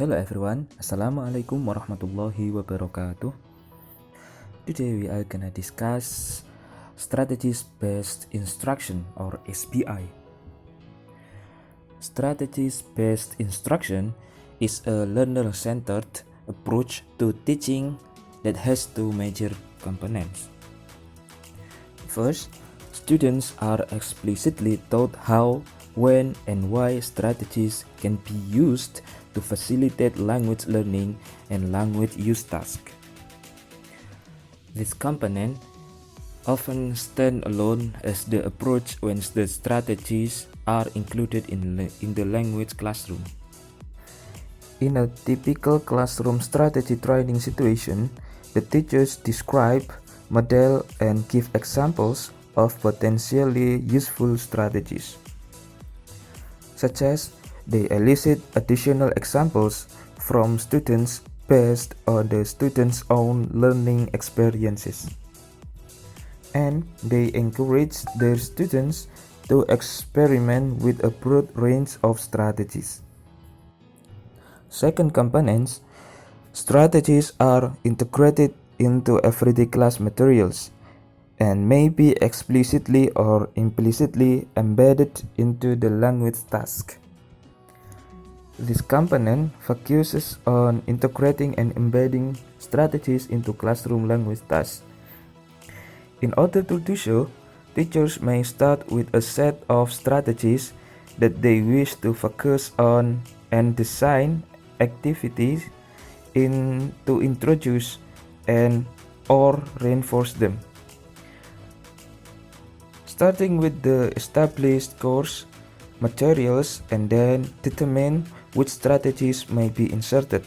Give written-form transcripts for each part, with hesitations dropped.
Hello everyone, Assalamualaikum warahmatullahi wabarakatuh. Today we are gonna discuss strategies-based instruction or SBI. Strategies-based instruction is a learner-centered approach to teaching that has two major components. First, students are explicitly taught how, when, and why strategies can be used to facilitate language learning and language use tasks. This component often stand alone as the approach when the strategies are included in the language classroom. In a typical classroom strategy training situation, the teachers describe, model, and give examples of potentially useful strategies, such as they elicit additional examples from students based on the students' own learning experiences, and they encourage their students to experiment with a broad range of strategies. Second components, strategies are integrated into everyday class materials and may be explicitly or implicitly embedded into the language task. This component focuses on integrating and embedding strategies into classroom language tasks. In order to do so, teachers may start with a set of strategies that they wish to focus on and design activities to introduce and or reinforce them. Starting with the established course materials and then determine which strategies may be inserted.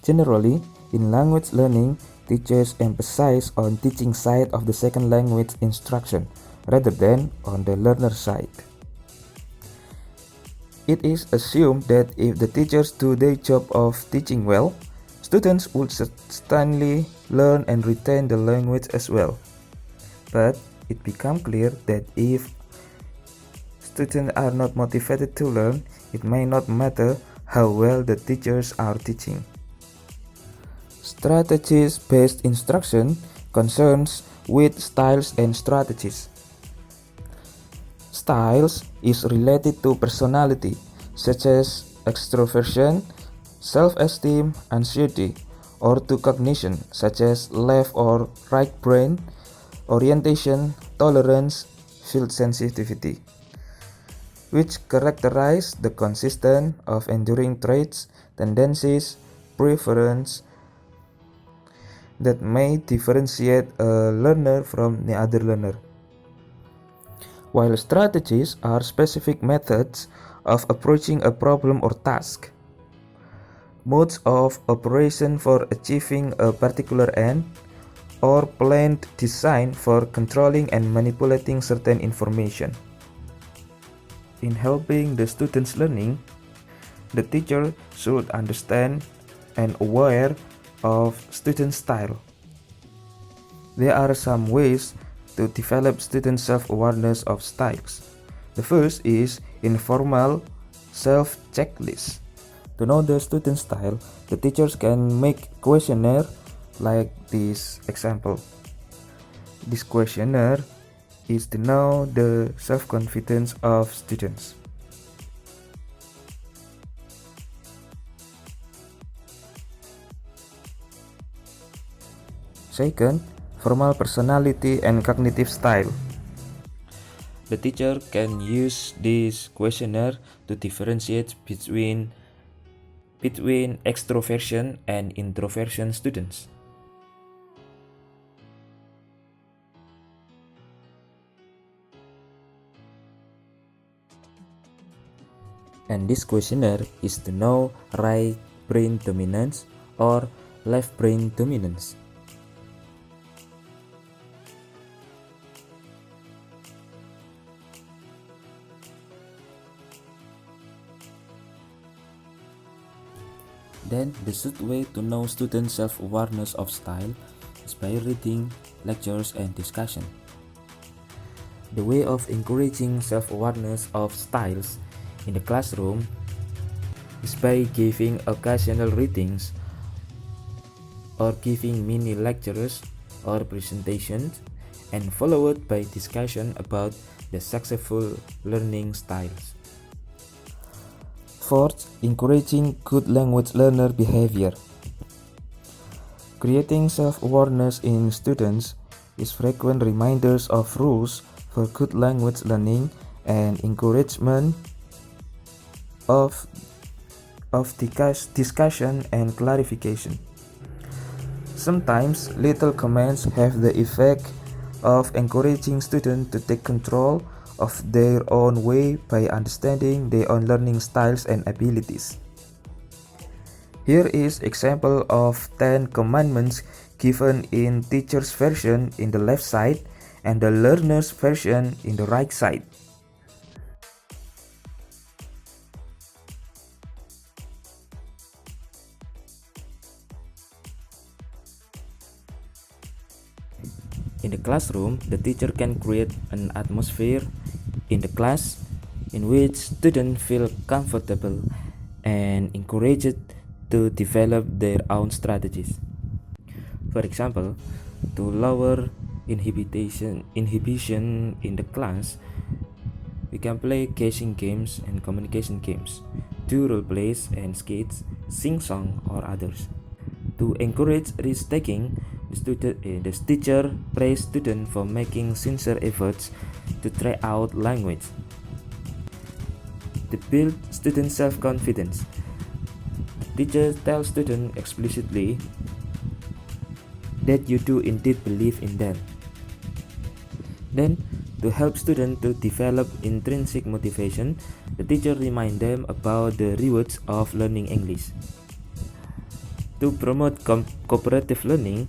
Generally, in language learning, teachers emphasize on teaching side of the second language instruction rather than on the learner side. It is assumed that if the teachers do their job of teaching well, students would sustainably learn and retain the language as well. But it becomes clear that if students are not motivated to learn, it may not matter how well the teachers are teaching. Strategies-based instruction concerns with styles and strategies. Styles is related to personality, such as extroversion, self-esteem, anxiety, or to cognition, such as left or right brain, orientation, tolerance, field sensitivity, which characterize the consistent of enduring traits, tendencies, preference that may differentiate a learner from the other learner. While strategies are specific methods of approaching a problem or task, modes of operation for achieving a particular end, or planned design for controlling and manipulating certain information. In helping the students' learning, the teacher should understand and aware of student style. There are some ways to develop student self-awareness of styles. The first is informal self-checklist. To know the student style, the teachers can make questionnaire like this example. This questionnaire is to know the self-confidence of students. Second, formal personality and cognitive style. The teacher can use this questionnaire to differentiate between extroversion and introversion students. And this questionnaire is to know right brain dominance or left brain dominance. Then, the third way to know student self-awareness of style is by reading, lectures, and discussion. The way of encouraging self-awareness of styles in the classroom is by giving occasional readings or giving mini lectures or presentations and followed by discussion about the successful learning styles. Fourth, encouraging good language learner behavior. Creating self-awareness in students is frequent reminders of rules for good language learning and encouragement of discussion and clarification. Sometimes little comments have the effect of encouraging students to take control of their own way by understanding their own learning styles and abilities. Here is example of 10 commandments given in teacher's version in the left side and the learner's version in the right side. In the classroom, the teacher can create an atmosphere in the class in which students feel comfortable and encouraged to develop their own strategies. For example, to lower inhibition in the class, we can play guessing games and communication games, do role plays and skits, sing song or others. To encourage risk-taking, the teacher praise students for making sincere efforts to try out language. To build student self-confidence, the teacher tells students explicitly that you do indeed believe in them. Then, to help students to develop intrinsic motivation, the teacher reminds them about the rewards of learning English. To promote cooperative learning,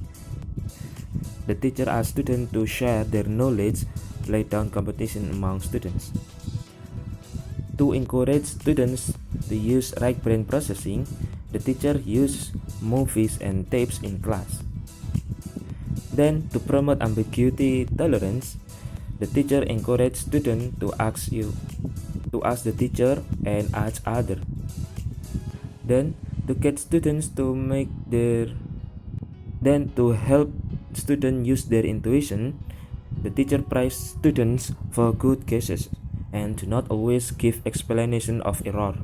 the teacher asks students to share their knowledge, play down competition among students. To encourage students to use right brain processing, the teacher uses movies and tapes in class. Then, to promote ambiguity tolerance, the teacher encourages students to ask the teacher and ask others. Then, to get students to help students use their intuition, the teacher prizes students for good guesses and do not always give explanation of error.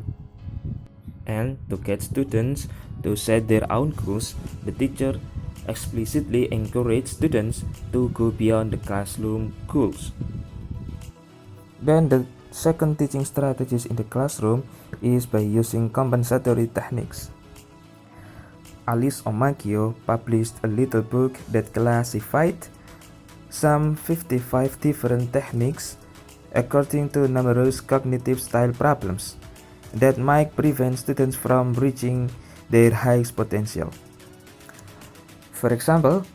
And to get students to set their own goals, the teacher explicitly encourages students to go beyond the classroom goals. Then the second teaching strategies in the classroom is by using compensatory techniques. Alice Omakio published a little book that classified some 55 different techniques according to numerous cognitive style problems that might prevent students from reaching their highest potential. For example,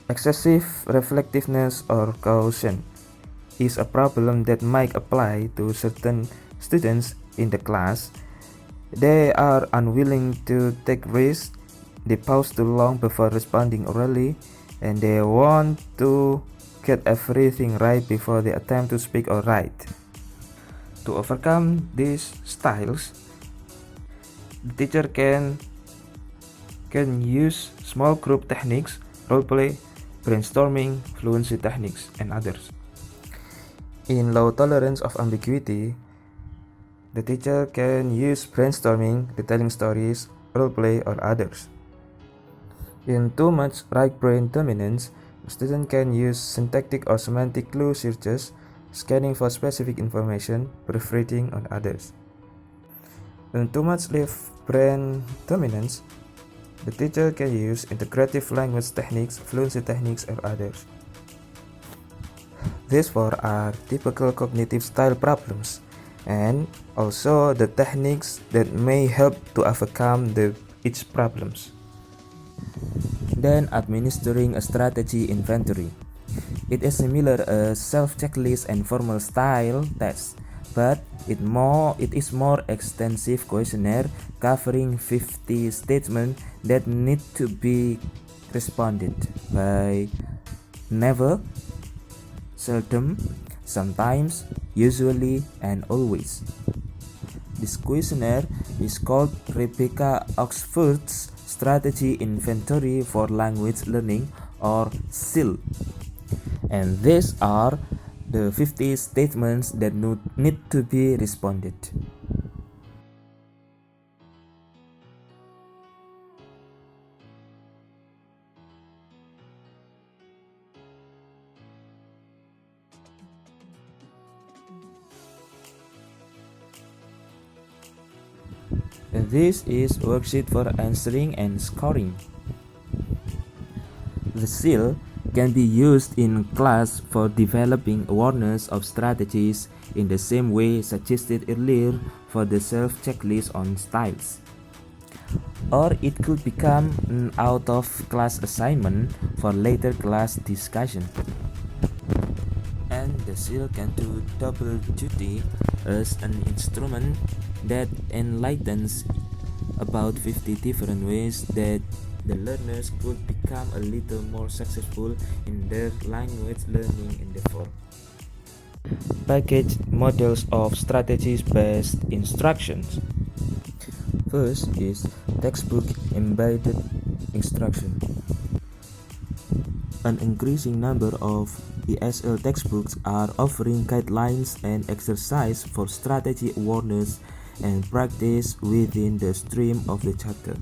excessive reflectiveness or caution is a problem that might apply to certain students in the class. They are unwilling to take risks, they pause too long before responding orally, and they want to get everything right before they attempt to speak or write. To overcome these styles, the teacher can use small group techniques, roleplay, brainstorming, fluency techniques, and others. In low tolerance of ambiguity, the teacher can use brainstorming, retelling stories, roleplay, or others. In too much right brain dominance, the student can use syntactic or semantic clue searches, scanning for specific information, proofreading, on others. In too much left brain dominance, the teacher can use integrative language techniques, fluency techniques, or others. These four are typical cognitive style problems and also the techniques that may help to overcome each problems. Then administering a strategy inventory. It is similar a self-checklist and formal style test, but it is more extensive questionnaire covering 50 statements that need to be responded by never, seldom, sometimes, usually, and always. this questionnaire is called Rebecca Oxford's Strategy Inventory for Language Learning, or SIL. And these are the 50 statements that need to be responded. This is worksheet for answering and scoring. The SIL can be used in class for developing awareness of strategies in the same way suggested earlier for the self-checklist on styles. Or it could become an out-of-class assignment for later class discussion. And the SIL can do double duty as an instrument that enlightens about 50 different ways that the learners could become a little more successful in their language learning endeavor. Package models of strategies-based instructions. First is textbook embedded instruction. An increasing number of ESL textbooks are offering guidelines and exercise for strategy awareness and practice within the stream of the chapter.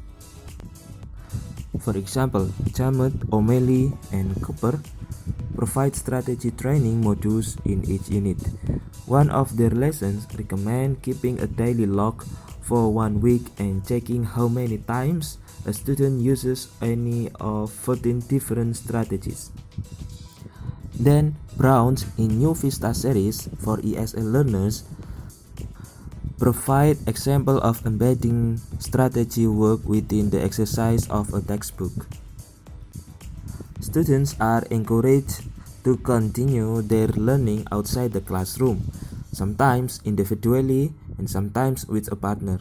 For example, Chamet, O'Malley, and Cooper provide strategy training modules in each unit. One of their lessons recommend keeping a daily log for 1 week and checking how many times a student uses any of 14 different strategies. Then, Brown's in New Vista series for ESL learners provide example of embedding strategy work within the exercise of a textbook. Students are encouraged to continue their learning outside the classroom, sometimes individually and sometimes with a partner.